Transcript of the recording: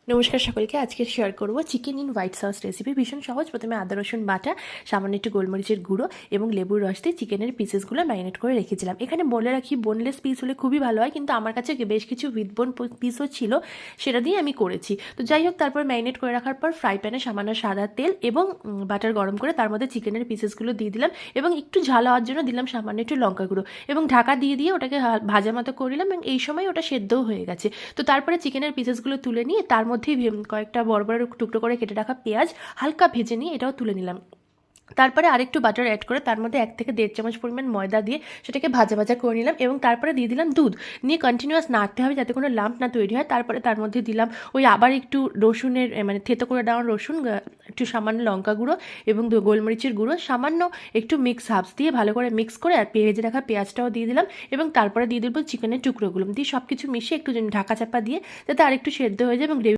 নমস্কার সকলকে। আজকে শেয়ার করব chicken in white sauce recipe. ভীষণ সহজ। প্রথমে আদা রসুন বাটা, সামান্য একটু গোলমরিচের গুঁড়ো এবং লেবুর রস দিয়ে চিকেনের পিসেসগুলো ম্যারিনেট করে রেখেছিলাম। এখানে বলে রাখি, বোনলেস পিস হলে খুবই ভালো হয়, কিন্তু আমার কাছে বেশ কিছু উইথ বোন পিসও ছিল, সেটা দিয়ে আমি করেছি। তো যাই হোক, তারপর ম্যারিনেট করে রাখার পর ফ্রাই প্যানে সামান্য সাদা তেল এবং বাটার গরম করে তার মধ্যে চিকেনের পিসেসগুলো দিয়ে দিলাম এবং একটু ঝাল হওয়ার জন্য দিলাম সামান্য একটু লঙ্কা গুঁড়ো এবং ঢাকা দিয়ে ওটাকে ভাজা মতো করে নিলাম এবং এই সময় ওটা সেদ্ধও হয়ে গেছে। তো তারপরে চিকেনের পিসেসগুলো তুলে নিয়ে তার মধ্যেই কয়েকটা বড় বড় টুকরো করে কেটে রাখা পেঁয়াজ হালকা ভেজে নিয়ে এটাও তুলে নিলাম। তারপরে আরেকটু বাটার অ্যাড করে তার মধ্যে 1 থেকে 1.5 চামচ পরিমাণ ময়দা দিয়ে সেটাকে ভাজা ভাজা করে নিলাম এবং তারপরে দিয়ে দিলাম দুধ। নিয়ে কন্টিনিউয়াস নাড়তে হবে যাতে কোনো লাম্প না তৈরি হয়। তারপরে তার মধ্যে দিলাম ওই আবার একটু রসুনের মানে থেতো করে দেওয়া রসুন, একটু সামান্য লঙ্কা গুঁড়ো এবং গোলমরিচের গুঁড়ো, সামান্য একটু মিক্স হার্বস দিয়ে ভালো করে মিক্স করে আর ভেজে রাখা পেঁয়াজটাও দিয়ে দিলাম এবং তারপরে দিয়ে দেবো চিকেনের টুকরোগুলো দিয়ে সব কিছু মিশিয়ে একটু ঢাকা চাপা দিয়ে যাতে আরেকটু সেদ্ধ হয়ে যায় এবং